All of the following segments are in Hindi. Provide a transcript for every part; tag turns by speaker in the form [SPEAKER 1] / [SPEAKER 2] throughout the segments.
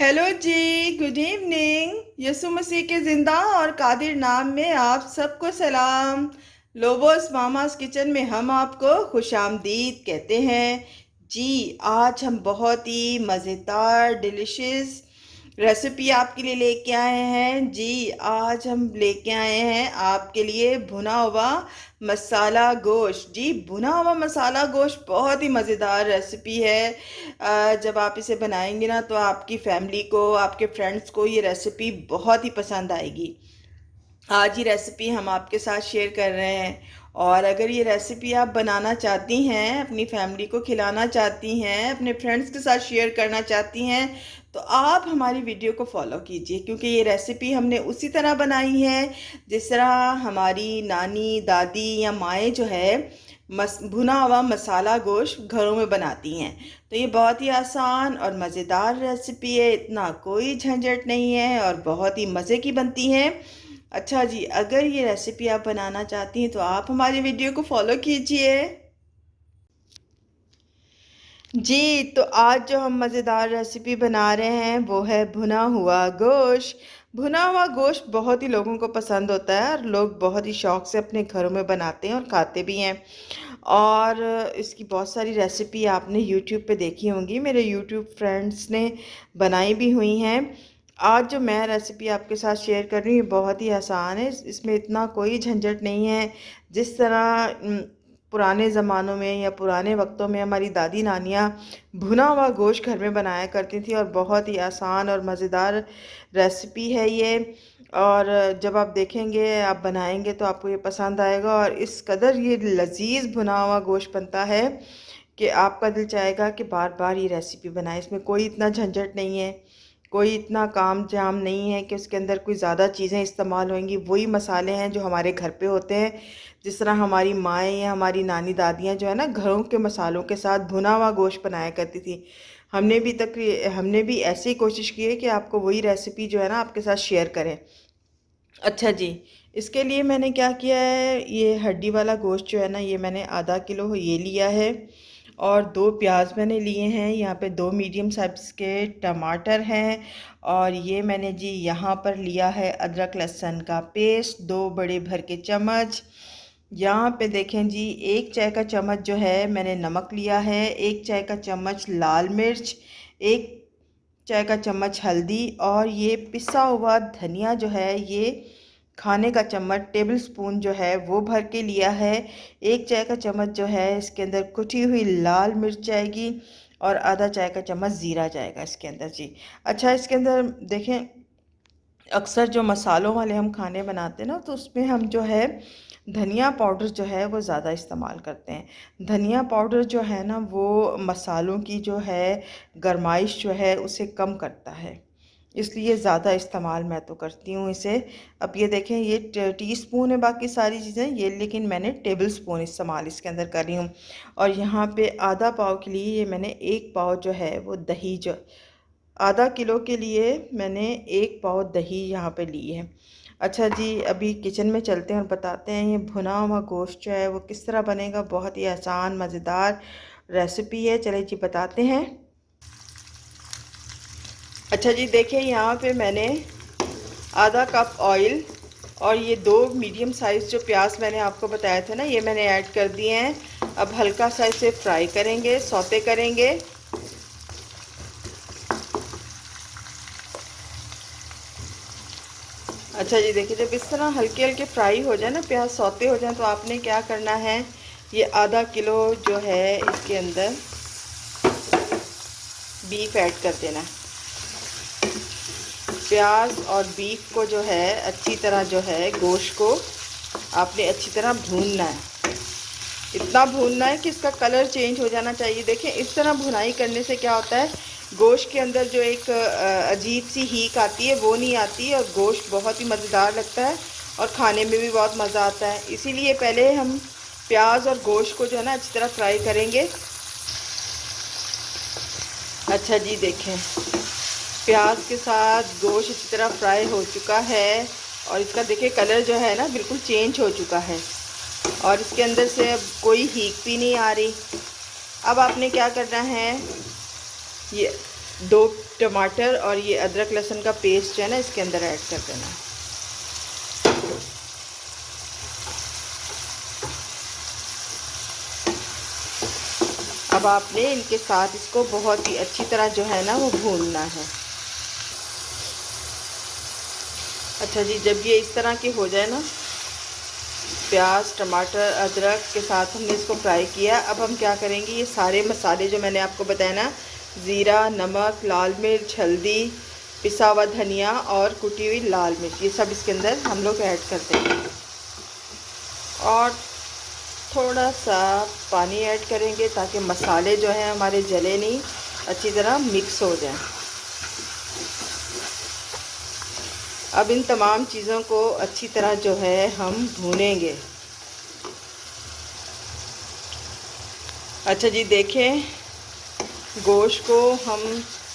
[SPEAKER 1] हेलो जी, गुड इवनिंग। यसु मसीह के जिंदा और कादिर नाम में आप सबको सलाम। लोबोस मामास किचन में हम आपको खुशामदीद कहते हैं जी। आज हम बहुत ही मज़ेदार डिलिशियस रेसिपी आपके लिए लेके आए हैं जी। आज हम लेके आए हैं आपके लिए भुना हुआ मसाला गोश्त जी। भुना हुआ मसाला गोश्त बहुत ही मज़ेदार रेसिपी है। जब आप इसे बनाएंगे ना तो आपकी फैमिली को, आपके फ्रेंड्स को ये रेसिपी बहुत ही पसंद आएगी। आज ये रेसिपी हम आपके साथ शेयर कर रहे हैं। और अगर ये रेसिपी आप बनाना चाहती हैं, अपनी फैमिली को खिलाना चाहती हैं, अपने फ्रेंड्स के साथ शेयर करना चाहती हैं, तो आप हमारी वीडियो को फॉलो कीजिए, क्योंकि ये रेसिपी हमने उसी तरह बनाई है जिस तरह हमारी नानी, दादी या माएँ जो है भुना हुआ मसाला गोश्त घरों में बनाती हैं। तो ये बहुत ही आसान और मज़ेदार रेसिपी है, इतना कोई झंझट नहीं है और बहुत ही मज़े की बनती है। अच्छा जी, अगर ये रेसिपी आप बनाना चाहती हैं तो आप हमारी वीडियो को फॉलो कीजिए जी। तो आज जो हम मज़ेदार रेसिपी बना रहे हैं वो है भुना हुआ गोश्त। भुना हुआ गोश्त बहुत ही लोगों को पसंद होता है और लोग बहुत ही शौक से अपने घरों में बनाते हैं और खाते भी हैं। और इसकी बहुत सारी रेसिपी आपने यूट्यूब पे देखी होंगी, मेरे यूट्यूब फ्रेंड्स ने बनाई भी हुई हैं। आज जो मैं रेसिपी आपके साथ शेयर कर रही हूँ बहुत ही आसान है, इसमें इतना कोई झंझट नहीं है। जिस तरह पुराने ज़मानों में या पुराने वक्तों में हमारी दादी नानियाँ भुना हुआ गोश्त घर में बनाया करती थी, और बहुत ही आसान और मज़ेदार रेसिपी है ये। और जब आप देखेंगे, आप बनाएंगे तो आपको ये पसंद आएगा। और इस कदर ये लजीज भुना हुआ गोश्त बनता है कि आपका दिल चाहेगा कि बार बार ये रेसिपी बनाएं। इसमें कोई इतना झंझट नहीं है, कोई इतना काम जाम नहीं है कि उसके अंदर कोई ज़्यादा चीज़ें इस्तेमाल होंगी। वही मसाले हैं जो हमारे घर पे होते हैं। जिस तरह हमारी माएँ या हमारी नानी दादियाँ जो है ना, घरों के मसालों के साथ भुना हुआ गोश्त बनाया करती थी। हमने भी ऐसी कोशिश की है कि आपको वही रेसिपी जो है ना आपके साथ शेयर करें। अच्छा जी, इसके लिए मैंने क्या किया है, ये हड्डी वाला गोश्त जो है ना, ये मैंने आधा किलो ये लिया है। और दो प्याज मैंने लिए हैं, यहाँ पे दो मीडियम साइज़ के टमाटर हैं। और ये मैंने जी यहाँ पर लिया है अदरक लहसुन का पेस्ट, दो बड़े भर के चम्मच। यहाँ पे देखें जी, एक चाय का चम्मच जो है मैंने नमक लिया है, एक चाय का चम्मच लाल मिर्च, एक चाय का चम्मच हल्दी, और ये पिसा हुआ धनिया जो है ये खाने का चम्मच टेबल स्पून जो है वो भर के लिया है। एक चाय का चम्मच जो है इसके अंदर कुटी हुई लाल मिर्च जाएगी, और आधा चाय का चम्मच ज़ीरा जाएगा इसके अंदर जी। अच्छा, इसके अंदर देखें, अक्सर जो मसालों वाले हम खाने बनाते हैं ना, तो उसमें हम जो है धनिया पाउडर जो है वो ज़्यादा इस्तेमाल करते हैं। धनिया पाउडर जो है ना वो मसालों की जो है गरमाइश जो है उसे कम करता है, इसलिए ज़्यादा इस्तेमाल मैं तो करती हूँ इसे। अब ये देखें, ये टीस्पून है बाकी सारी चीज़ें ये, लेकिन मैंने टेबल स्पून इस्तेमाल इसके अंदर कर रही हूँ। और यहाँ पे आधा पाव के लिए ये मैंने एक पाव जो है वो दही, जो आधा किलो के लिए मैंने एक पाव दही यहाँ पे ली है। अच्छा जी, अभी किचन में चलते हैं और बताते हैं ये भुना हुआ गोश्त जो है वो किस तरह बनेगा। बहुत ही आसान मज़ेदार रेसिपी है, चलिए जी बताते हैं। अच्छा जी, देखिए यहाँ पे मैंने आधा कप ऑयल और ये दो मीडियम साइज़ जो प्याज मैंने आपको बताया था ना, ये मैंने ऐड कर दिए हैं। अब हल्का सा इसे फ्राई करेंगे, सौते करेंगे। अच्छा जी, देखिए जब इस तरह हल्के हल्के फ्राई हो जाए ना, प्याज सौते हो जाए, तो आपने क्या करना है, ये आधा किलो जो है इसके अंदर बीफ ऐड कर देना है। प्याज और बीफ को जो है अच्छी तरह जो है गोश्त को आपने अच्छी तरह भूनना है। इतना भूनना है कि इसका कलर चेंज हो जाना चाहिए। देखें, इस तरह भुनाई करने से क्या होता है, गोश्त के अंदर जो एक अजीब सी हीक आती है वो नहीं आती, और गोश्त बहुत ही मज़ेदार लगता है और खाने में भी बहुत मज़ा आता है। इसीलिए पहले हम प्याज और गोश्त को जो है ना अच्छी तरह फ्राई करेंगे। अच्छा जी, देखें प्याज के साथ गोश्त अच्छी तरह फ्राई हो चुका है, और इसका देखिए कलर जो है ना बिल्कुल चेंज हो चुका है, और इसके अंदर से अब कोई हीक भी नहीं आ रही। अब आपने क्या करना है, ये 2 टमाटर और ये अदरक लहसुन का पेस्ट है ना इसके अंदर ऐड कर देना है। अब आपने इनके साथ इसको बहुत ही अच्छी तरह जो है ना वो भूनना है। अच्छा जी, जब ये इस तरह के हो जाए ना, प्याज टमाटर अदरक के साथ हमने इसको फ्राई किया। अब हम क्या करेंगे, ये सारे मसाले जो मैंने आपको बताया ना, ज़ीरा, नमक, लाल मिर्च, हल्दी, पिसा हुआ धनिया और कुटी हुई लाल मिर्च, ये सब इसके अंदर हम लोग ऐड कर देंगे। और थोड़ा सा पानी ऐड करेंगे ताकि मसाले जो हैं हमारे जले नहीं, अच्छी तरह मिक्स हो जाए। अब इन तमाम चीज़ों को अच्छी तरह जो है हम भूनेंगे। अच्छा जी, देखें गोश्त को हम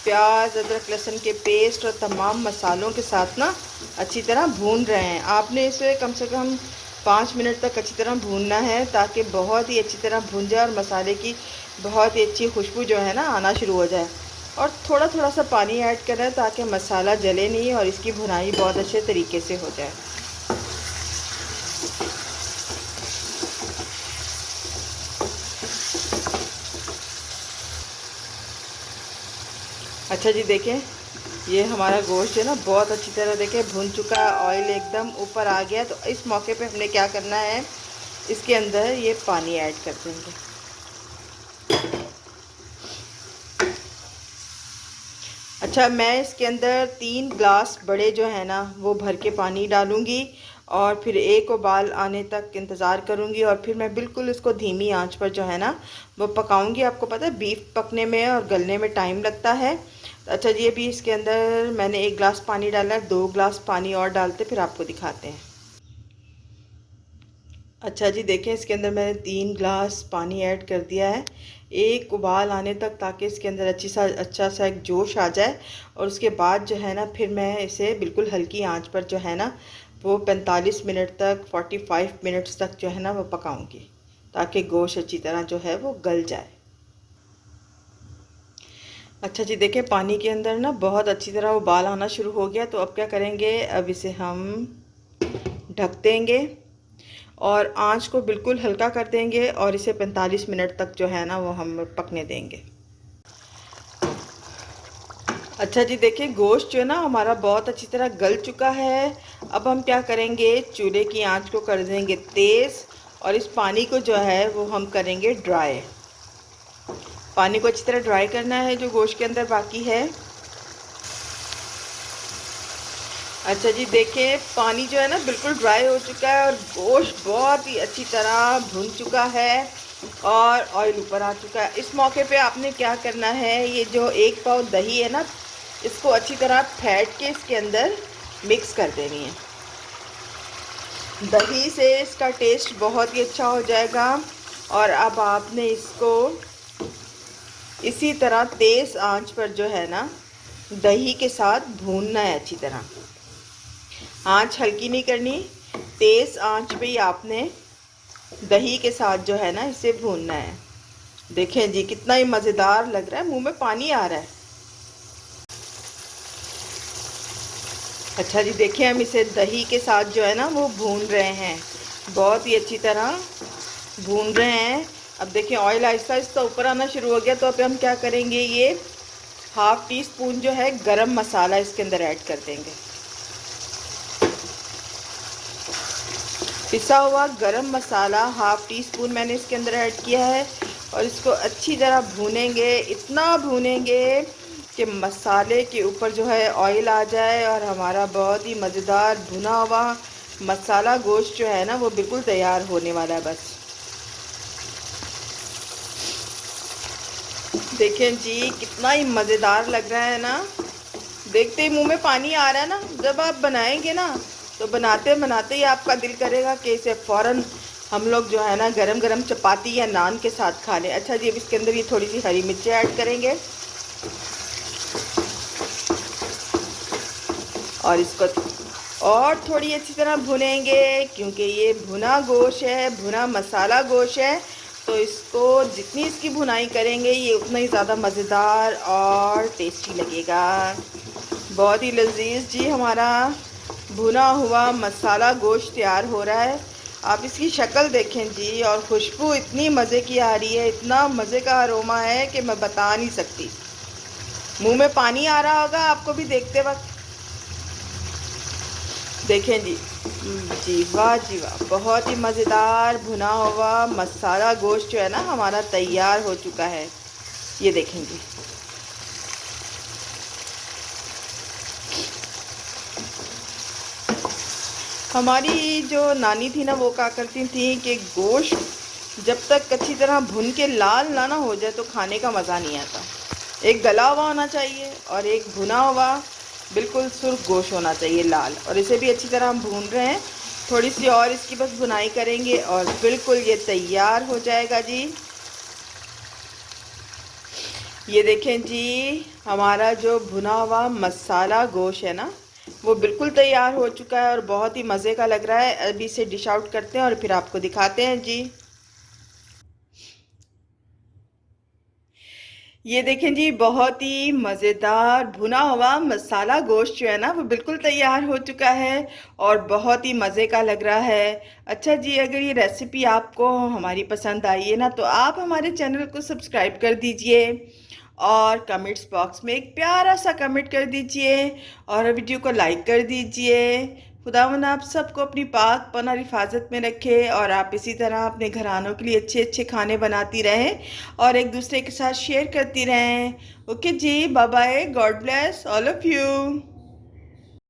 [SPEAKER 1] प्याज अदरक लहसुन के पेस्ट और तमाम मसालों के साथ ना अच्छी तरह भून रहे हैं। आपने इसे कम से कम 5 मिनट तक अच्छी तरह भूनना है ताकि बहुत ही अच्छी तरह भून जाए और मसाले की बहुत ही अच्छी खुशबू जो है ना आना शुरू हो जाए। और थोड़ा थोड़ा सा पानी ऐड करना है ताकि मसाला जले नहीं और इसकी भुनाई बहुत अच्छे तरीके से हो जाए। अच्छा जी, देखें ये हमारा गोश्त है ना बहुत अच्छी तरह देखें भुन चुका है, ऑयल एकदम ऊपर आ गया। तो इस मौके पे हमने क्या करना है, इसके अंदर ये पानी ऐड कर देंगे। अच्छा, मैं इसके अंदर 3 ग्लास बड़े जो है ना वो भर के पानी डालूँगी और फिर एक उबाल आने तक इंतज़ार करूँगी और फिर मैं बिल्कुल इसको धीमी आंच पर जो है ना वो पकाऊँगी। आपको पता है बीफ पकने में और गलने में टाइम लगता है। तो अच्छा जी, अभी इसके अंदर मैंने 1 ग्लास पानी डाला है, 2 ग्लास पानी और डालते फिर आपको दिखाते हैं। अच्छा जी, देखें इसके अंदर मैंने 3 ग्लास पानी ऐड कर दिया है, एक उबाल आने तक, ताकि इसके अंदर अच्छा सा एक जोश आ जाए। और उसके बाद जो है ना फिर मैं इसे बिल्कुल हल्की आंच पर जो है ना वो 45 मिनट तक 45 मिनट्स तक जो है ना वो पकाऊंगी ताकि गोश्त अच्छी तरह जो है वो गल जाए। अच्छा जी, देखें पानी के अंदर ना बहुत अच्छी तरह उबाल आना शुरू हो गया। तो अब क्या करेंगे, अब इसे हम ढक देंगे और आंच को बिल्कुल हल्का कर देंगे और इसे 45 मिनट तक जो है ना वो हम पकने देंगे। अच्छा जी, देखिए गोश्त जो है ना हमारा बहुत अच्छी तरह गल चुका है। अब हम क्या करेंगे, चूल्हे की आंच को कर देंगे तेज़ और इस पानी को जो है वो हम करेंगे ड्राई। पानी को अच्छी तरह ड्राई करना है जो गोश्त के अंदर बाकी है। अच्छा जी, देखिए पानी जो है ना बिल्कुल ड्राई हो चुका है और गोश्त बहुत ही अच्छी तरह भुन चुका है और ऑयल ऊपर आ चुका है। इस मौके पे आपने क्या करना है, ये जो 1 पाव दही है ना इसको अच्छी तरह फेंट के इसके अंदर मिक्स कर देनी है। दही से इसका टेस्ट बहुत ही अच्छा हो जाएगा। और अब आपने इसको इसी तरह तेज़ आंच पर जो है ना दही के साथ भूनना है अच्छी तरह। आंच हल्की नहीं करनी, तेज़ आंच पे ही आपने दही के साथ जो है ना इसे भूनना है। देखें जी कितना ही मज़ेदार लग रहा है, मुंह में पानी आ रहा है। अच्छा जी, देखिए हम इसे दही के साथ जो है ना वो भून रहे हैं, बहुत ही अच्छी तरह भून रहे हैं। अब देखिए ऑयल आहिस्ता आहिस्ता ऊपर आना शुरू हो गया। तो अब हम क्या करेंगे, ये ½ टी स्पून जो है गरम मसाला इसके अंदर ऐड कर देंगे। पिसा हुआ गरम मसाला ½ टी स्पून मैंने इसके अंदर ऐड किया है और इसको अच्छी तरह भूनेंगे, इतना भूनेंगे कि मसाले के ऊपर जो है ऑयल आ जाए और हमारा बहुत ही मज़ेदार भुना हुआ मसाला गोश्त जो है ना वो बिल्कुल तैयार होने वाला है। बस देखें जी कितना ही मज़ेदार लग रहा है ना, देखते ही मुंह में पानी आ रहा है ना। जब आप बनाएंगे ना तो बनाते बनाते ही आपका दिल करेगा कि इसे फ़ौरन हम लोग जो है ना गरम गरम चपाती या नान के साथ खा लें। अच्छा जी, अब इसके अंदर ये थोड़ी सी हरी मिर्चें ऐड करेंगे और इसको और थोड़ी अच्छी तरह भुनेंगे, क्योंकि ये भुना गोश्त है, भुना मसाला गोश्त है तो इसको जितनी इसकी भुनाई करेंगे ये उतना ही ज़्यादा मज़ेदार और टेस्टी लगेगा। बहुत ही लजीज जी हमारा भुना हुआ मसाला गोश्त तैयार हो रहा है। आप इसकी शक्ल देखें जी, और खुशबू इतनी मज़े की आ रही है, इतना मज़े का अरोमा है कि मैं बता नहीं सकती। मुंह में पानी आ रहा होगा आपको भी देखते वक्त। देखें जी, जी वाह जी वाह, बहुत ही मज़ेदार भुना हुआ मसाला गोश्त जो है ना हमारा तैयार हो चुका है। ये देखें जी। हमारी जो नानी थी ना वो क्या करती थी कि गोश्त जब तक अच्छी तरह भुन के लाल ना हो जाए तो खाने का मज़ा नहीं आता। एक गला हुआ होना चाहिए और एक भुना हुआ बिल्कुल सुर्ख गोश्त होना चाहिए लाल। और इसे भी अच्छी तरह हम भून रहे हैं, थोड़ी सी और इसकी बस भुनाई करेंगे और बिल्कुल ये तैयार हो जाएगा जी। ये देखें जी, हमारा जो भुना हुआ मसाला गोश्त है ना वो बिल्कुल तैयार हो चुका है और बहुत ही मज़े का लग रहा है। अभी इसे डिश आउट करते हैं और फिर आपको दिखाते हैं जी। ये देखें जी, बहुत ही मज़ेदार भुना हुआ मसाला गोश्त जो है ना वो बिल्कुल तैयार हो चुका है और बहुत ही मज़े का लग रहा है। अच्छा जी, अगर ये रेसिपी आपको हमारी पसंद आई है ना तो आप हमारे चैनल को सब्सक्राइब कर दीजिए और कमेंट्स बॉक्स में एक प्यारा सा कमेंट कर दीजिए और वीडियो को लाइक कर दीजिए। खुदावंद आप सबको अपनी पाक पनाह हिफाजत में रखे और आप इसी तरह अपने घरानों के लिए अच्छे अच्छे खाने बनाती रहें और एक दूसरे के साथ शेयर करती रहें। Okay ji, bye bye, God bless all of you.